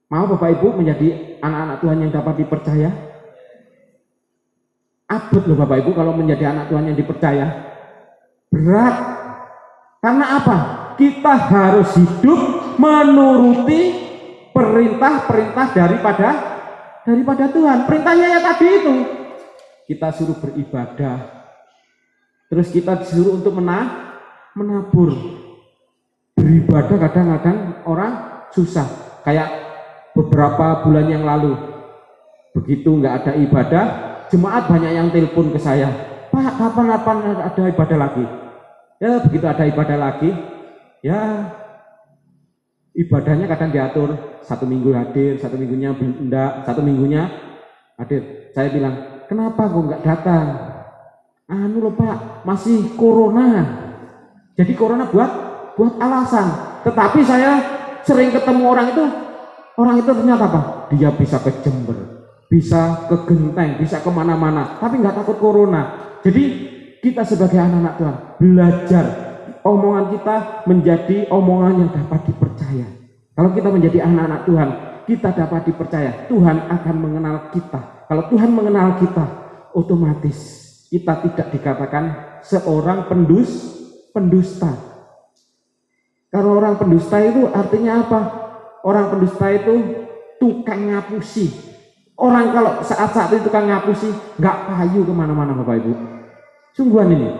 Mau Bapak Ibu menjadi anak-anak Tuhan yang dapat dipercaya? Abot loh Bapak Ibu kalau menjadi anak Tuhan yang dipercaya. Berat. Karena apa? Kita harus hidup menuruti perintah-perintah daripada Tuhan. Perintahnya ya tadi itu. Kita suruh beribadah. Terus kita disuruh untuk menabur. Beribadah kadang-kadang orang susah. Kayak beberapa bulan yang lalu. Begitu nggak ada ibadah, jemaat banyak yang telepon ke saya. Pak, kapan ada ibadah lagi? Ya begitu ada ibadah lagi, ya ibadahnya kadang diatur 1 minggu hadir, 1 minggunya enggak, 1 minggunya hadir. Saya bilang, kenapa kok nggak datang? Anu loh Pak, masih corona. Jadi corona buat alasan. Tetapi saya sering ketemu orang itu ternyata apa? Dia bisa ke Jember, bisa ke Genteng, bisa kemana-mana, tapi nggak takut corona. Jadi kita sebagai anak-anak Tuhan belajar omongan kita menjadi omongan yang dapat dipercaya. Kalau kita menjadi anak-anak Tuhan, kita dapat dipercaya. Tuhan akan mengenal kita. Kalau Tuhan mengenal kita, otomatis kita tidak dikatakan seorang pendusta. Kalau orang pendusta itu artinya apa? Orang pendusta itu tukang ngapusi. Orang kalau saat-saat itu tukang ngapusi, nggak payu kemana-mana Bapak Ibu. Sungguhan ini.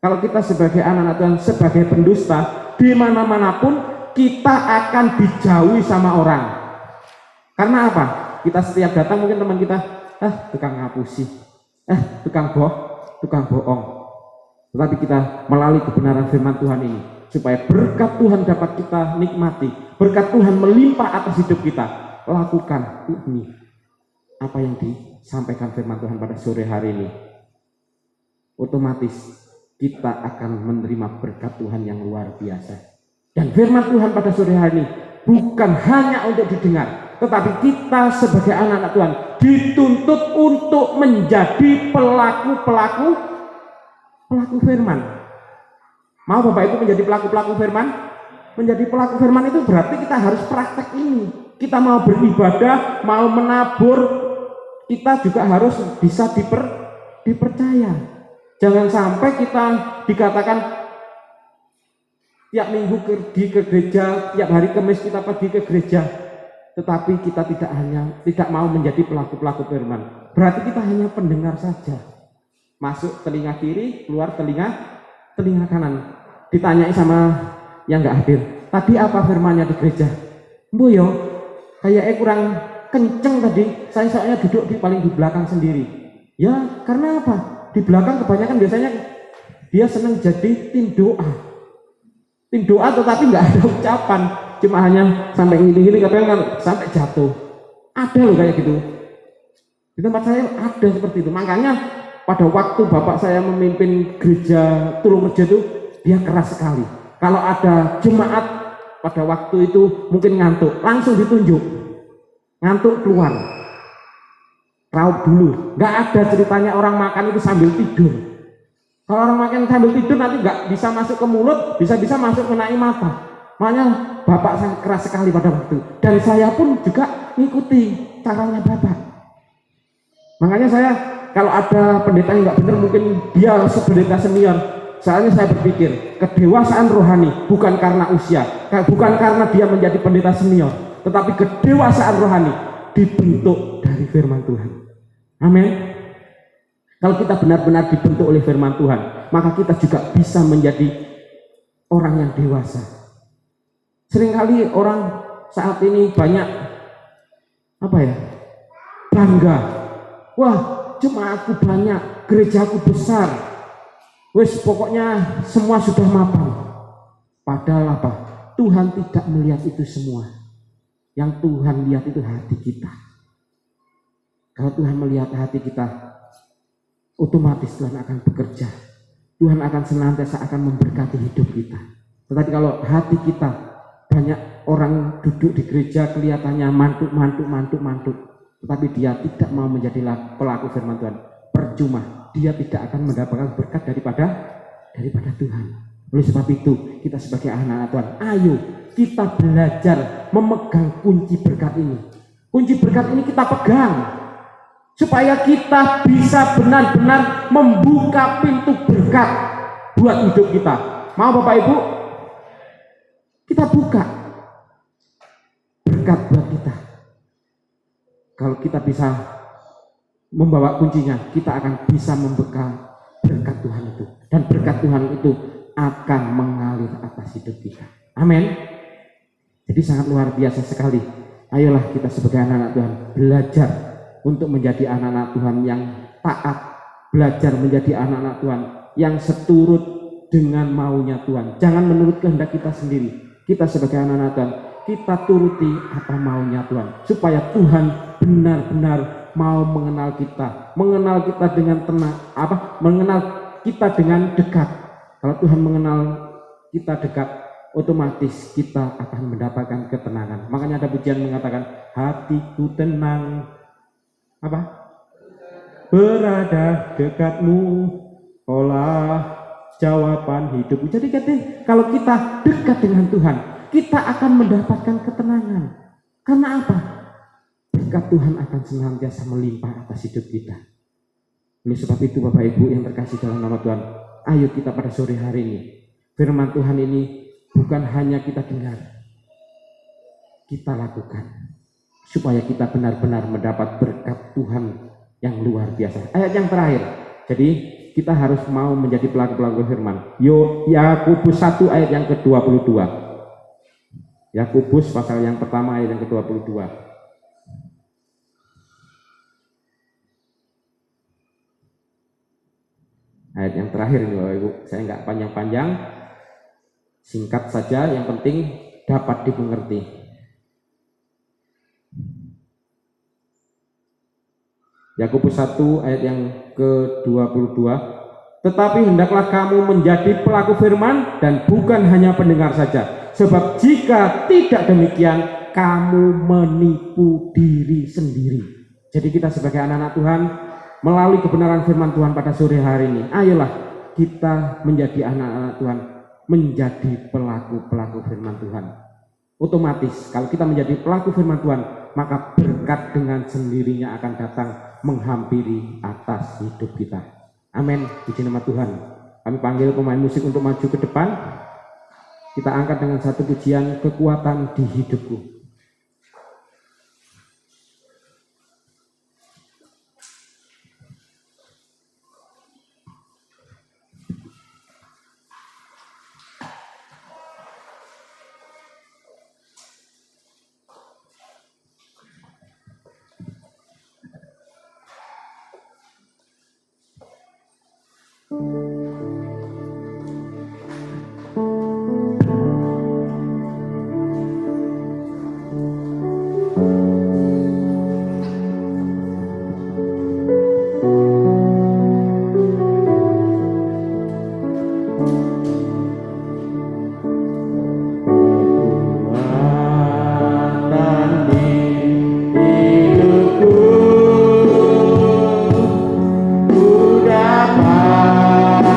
Kalau kita sebagai anak-anak Tuhan, sebagai pendusta, di mana-manapun kita akan dijauhi sama orang. Karena apa? Kita setiap datang mungkin teman kita, tukang ngapusi, tukang bohong. Tetapi kita melalui kebenaran firman Tuhan ini, supaya berkat Tuhan dapat kita nikmati, berkat Tuhan melimpah atas hidup kita. Lakukan ini apa yang disampaikan firman Tuhan pada sore hari ini. Otomatis kita akan menerima berkat Tuhan yang luar biasa. Dan firman Tuhan pada sore hari ini bukan hanya untuk didengar, tetapi kita sebagai anak-anak Tuhan dituntut untuk menjadi pelaku firman. Mau Bapak Ibu menjadi pelaku firman? Menjadi pelaku firman itu berarti kita harus praktek ini. Kita mau beribadah, mau menabur, kita juga harus bisa dipercaya. Jangan sampai kita dikatakan tiap minggu pergi ke gereja, tiap hari Kamis kita pergi ke gereja, tetapi kita tidak mau menjadi pelaku firman. Berarti kita hanya pendengar saja. Masuk telinga kiri, keluar telinga kanan. Ditanyai sama yang nggak hadir, tadi apa firmannya di gereja? Bu yo, kayaknya kurang kenceng tadi. Saya soalnya duduk paling di belakang sendiri. Ya karena apa? Di belakang kebanyakan biasanya dia senang jadi tim doa tetapi nggak ada ucapan, cuma hanya sampai gini kadang sampai jatuh. Ada loh kayak gitu di tempat saya, ada seperti itu. Makanya pada waktu bapak saya memimpin gereja Tulungagung itu, dia keras sekali. Kalau ada jemaat pada waktu itu mungkin ngantuk, langsung ditunjuk, ngantuk keluar, raup dulu. Nggak ada ceritanya orang makan itu sambil tidur. Kalau orang makan sambil tidur nanti nggak bisa masuk ke mulut, bisa-bisa masuk mengenai mata. Makanya bapak saya keras sekali pada waktu. Dan saya pun juga ngikuti caranya bapak. Makanya saya kalau ada pendeta yang nggak benar, mungkin dia pendeta senior, Soalnya saya berpikir, kedewasaan rohani bukan karena usia, bukan karena dia menjadi pendeta senior, tetapi kedewasaan rohani dibentuk dari firman Tuhan. Amin. Kalau kita benar-benar dibentuk oleh firman Tuhan, maka kita juga bisa menjadi orang yang dewasa. Seringkali orang saat ini banyak bangga. Wah, jemaatku banyak, gerejaku besar. Wes pokoknya semua sudah mapan. Padahal apa? Tuhan tidak melihat itu semua. Yang Tuhan lihat itu hati kita. Kalau Tuhan melihat hati kita, otomatis Tuhan akan bekerja. Tuhan akan senantiasa akan memberkati hidup kita. Tetapi kalau hati kita, banyak orang duduk di gereja kelihatannya mantuk, tetapi dia tidak mau menjadi pelaku firman Tuhan, percuma, dia tidak akan mendapatkan berkat daripada Tuhan. Oleh sebab itu, kita sebagai anak-anak Tuhan, ayo kita belajar memegang kunci berkat ini. Kunci berkat ini kita pegang, supaya kita bisa benar-benar membuka pintu berkat buat hidup kita. Mau Bapak Ibu? Kita buka berkat buat kita. Kalau kita bisa membawa kuncinya, kita akan bisa membuka berkat Tuhan itu. Dan berkat Tuhan itu akan mengalir atas hidup kita. Amin. Jadi sangat luar biasa sekali. Ayolah kita sebagai anak-anak Tuhan belajar untuk menjadi anak-anak Tuhan yang taat. Belajar menjadi anak-anak Tuhan yang seturut dengan maunya Tuhan. Jangan menurut kehendak kita sendiri. Kita sebagai anak-anak Tuhan, kita turuti apa maunya Tuhan, supaya Tuhan benar-benar mau mengenal kita dengan tenang, mengenal kita dengan dekat. Kalau Tuhan mengenal kita dekat, otomatis kita akan mendapatkan ketenangan. Makanya ada pujian mengatakan, hatiku tenang, berada dekatmu, olah jawaban hidup. Jadi kalau kita dekat dengan Tuhan, kita akan mendapatkan ketenangan. Karena apa? Berkat Tuhan akan senantiasa melimpah atas hidup kita. Oleh sebab itu Bapak Ibu yang terkasih dalam nama Tuhan, ayo kita pada sore hari ini, firman Tuhan ini bukan hanya kita dengar, kita lakukan. Supaya kita benar-benar mendapat berkat Tuhan yang luar biasa. Ayat yang terakhir. Jadi kita harus mau menjadi pelaku-pelaku firman. Yakobus 1 ayat yang ke-22. Yakobus pasal yang pertama ayat yang ke-22. Ayat yang terakhir ini Bapak Ibu, saya nggak panjang-panjang, singkat saja, yang penting dapat dimengerti. Yakobus 1 ayat yang ke-22. Tetapi hendaklah kamu menjadi pelaku firman dan bukan hanya pendengar saja. Sebab jika tidak demikian, kamu menipu diri sendiri. Jadi kita sebagai anak-anak Tuhan, melalui kebenaran firman Tuhan pada sore hari ini, ayolah kita menjadi anak-anak Tuhan, menjadi pelaku-pelaku firman Tuhan. Otomatis kalau kita menjadi pelaku firman Tuhan, maka berkat dengan sendirinya akan datang menghampiri atas hidup kita. Amin. Puji nama Tuhan. Kami panggil pemain musik untuk maju ke depan. Kita angkat dengan satu pujian, kekuatan di hidupku. Dapat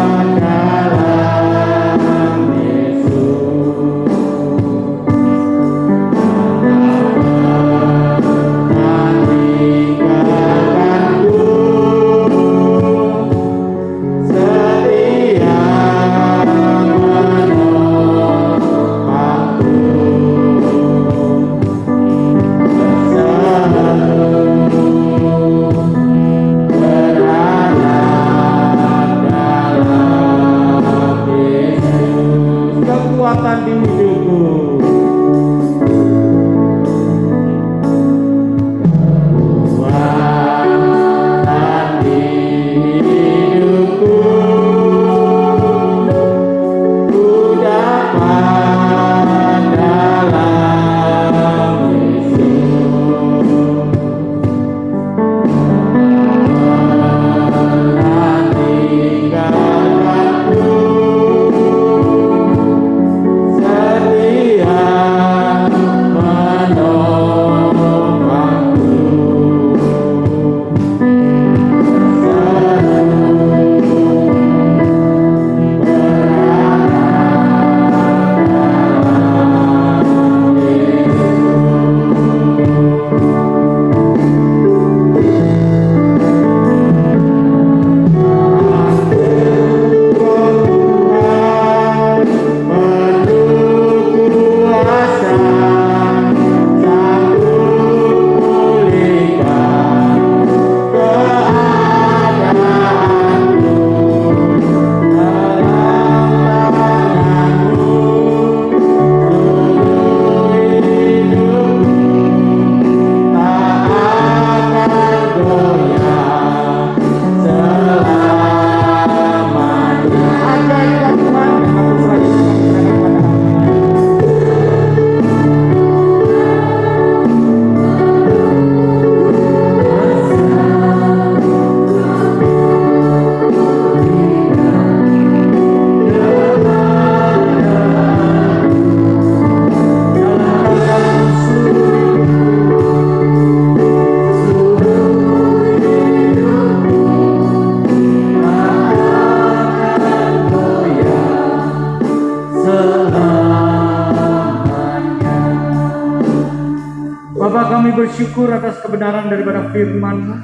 Kami bersyukur atas kebenaran daripada firman-Mu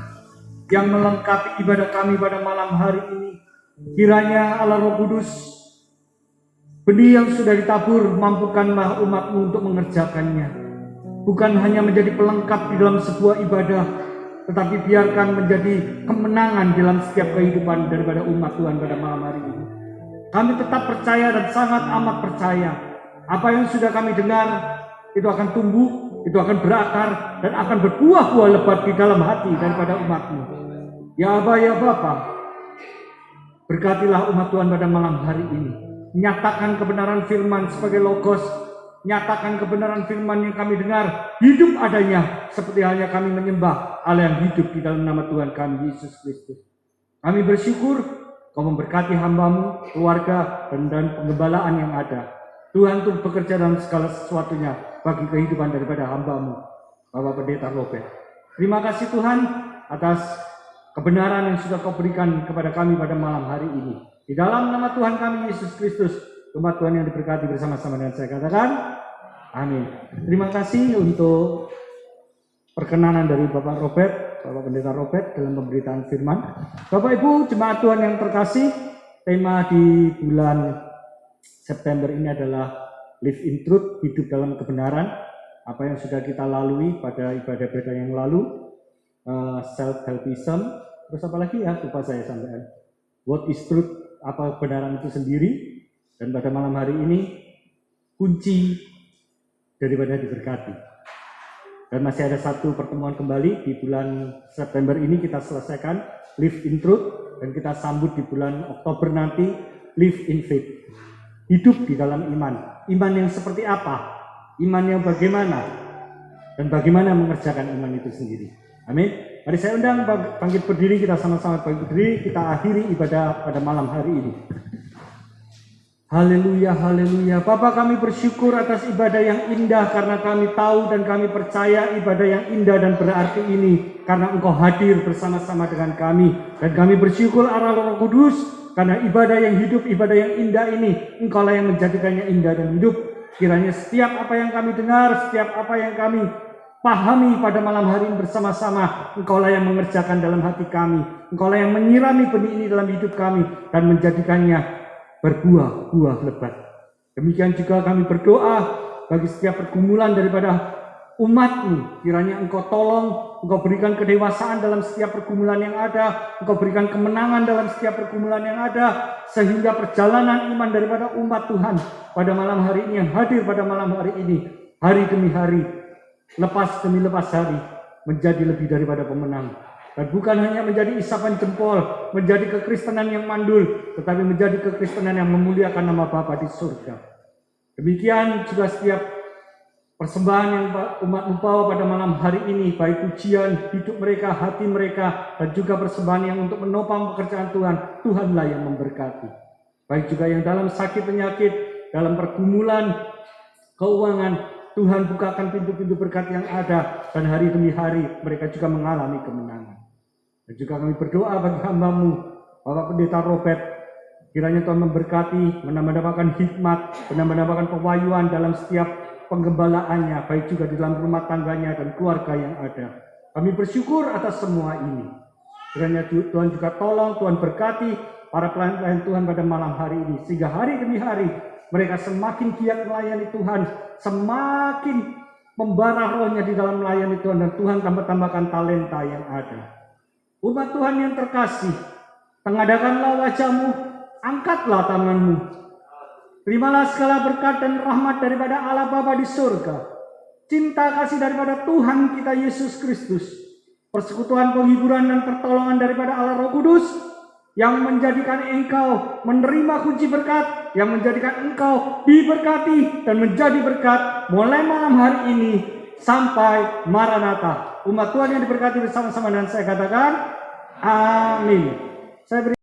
yang melengkapi ibadah kami pada malam hari ini. Kiranya Allah Roh Kudus, benih yang sudah ditabur, mampukanlah umat-Mu untuk mengerjakannya. Bukan hanya menjadi pelengkap di dalam sebuah ibadah, tetapi biarkan menjadi kemenangan dalam setiap kehidupan daripada umat Tuhan pada malam hari ini. Kami tetap percaya dan sangat amat percaya apa yang sudah kami dengar itu akan tumbuh, itu akan berakar dan akan berbuah-buah lebat di dalam hati daripada umat-Mu. Ya Aba, ya Bapa, berkatilah umat Tuhan pada malam hari ini. Nyatakan kebenaran firman sebagai logos, nyatakan kebenaran firman yang kami dengar hidup adanya, seperti halnya kami menyembah Allah yang hidup di dalam nama Tuhan kami Yesus Kristus. Kami bersyukur Kau memberkati hamba-Mu, keluarga dan penggembalaan yang ada. Tuhan turut bekerja dalam segala sesuatunya bagi kehidupan daripada hamba-Mu, Bapak Pendeta Robert. Terima kasih Tuhan atas kebenaran yang sudah Kau berikan kepada kami pada malam hari ini. Di dalam nama Tuhan kami Yesus Kristus, umat Tuhan yang diberkati bersama-sama dengan saya katakan, amin. Terima kasih untuk perkenanan dari Bapak Robert, Bapak Pendeta Robert dalam pemberitaan firman. Bapak Ibu jemaat Tuhan yang terkasih, tema di bulan September ini adalah Live in Truth, hidup dalam kebenaran. Apa yang sudah kita lalui pada ibadah-ibadah yang lalu, self-helpism, terus apa lagi ya, lupa saya sampean. What is truth, apa kebenaran itu sendiri. Dan pada malam hari ini, kunci daripada diberkati. Dan masih ada satu pertemuan kembali di bulan September ini kita selesaikan Live in Truth, dan kita sambut di bulan Oktober nanti Live in Faith, hidup di dalam iman. Iman yang seperti apa? Iman yang bagaimana? Dan bagaimana mengerjakan iman itu sendiri. Amin. Mari saya undang bangkit berdiri, kita sama-sama bangkit berdiri, kita akhiri ibadah pada malam hari ini. Haleluya, haleluya. Bapa, kami bersyukur atas ibadah yang indah karena kami tahu dan kami percaya ibadah yang indah dan berarti ini karena Engkau hadir bersama-sama dengan kami. Dan kami bersyukur Allah Roh Kudus karena ibadah yang hidup, ibadah yang indah ini Engkaulah yang menjadikannya indah dan hidup. Kiranya setiap apa yang kami dengar, setiap apa yang kami pahami pada malam hari ini bersama-sama, Engkaulah yang mengerjakan dalam hati kami. Engkaulah yang menyirami benih ini dalam hidup kami dan menjadikannya berbuah-buah lebat. Demikian juga kami berdoa bagi setiap pergumulan daripada umat-Mu. Kiranya Engkau tolong, Engkau berikan kedewasaan dalam setiap pergumulan yang ada, Engkau berikan kemenangan dalam setiap pergumulan yang ada, sehingga perjalanan iman daripada umat Tuhan pada malam hari ini, yang hadir pada malam hari ini, hari demi hari, lepas demi lepas hari, menjadi lebih daripada pemenang. Dan bukan hanya menjadi isapan jempol, menjadi kekristenan yang mandul, tetapi menjadi kekristenan yang memuliakan nama Bapa di surga. Demikian juga setiap persembahan yang umat bawa pada malam hari ini, baik pujian, hidup mereka, hati mereka, dan juga persembahan yang untuk menopang pekerjaan Tuhan, Tuhanlah yang memberkati. Baik juga yang dalam sakit penyakit, dalam pergumulan keuangan, Tuhan bukakan pintu-pintu berkat yang ada, dan hari demi hari mereka juga mengalami kemenangan. Dan juga kami berdoa bagi hamba-Mu, Bapak Pendeta Robert, kiranya Tuhan memberkati, mendapatkan hikmat, mendapatkan pewahyuan dalam setiap penggembalaannya, baik juga di dalam rumah tangganya dan keluarga yang ada. Kami bersyukur atas semua ini. Kiranya Tuhan juga tolong, Tuhan berkati para pelayan Tuhan pada malam hari ini, sehingga hari demi hari mereka semakin giat melayani Tuhan, semakin membara rohnya di dalam melayani Tuhan, dan Tuhan tambah-tambahkan talenta yang ada. Umat Tuhan yang terkasih, tengadahkanlah wajah-Mu, angkatlah tangan-Mu. Terimalah segala berkat dan rahmat daripada Allah Bapa di surga, cinta kasih daripada Tuhan kita Yesus Kristus, persekutuan penghiburan dan pertolongan daripada Allah Roh Kudus, yang menjadikan engkau menerima kunci berkat, yang menjadikan engkau diberkati dan menjadi berkat mulai malam hari ini sampai Maranatha. Umat Tuhan yang diberkati bersama-sama, dan saya katakan amin. Saya beri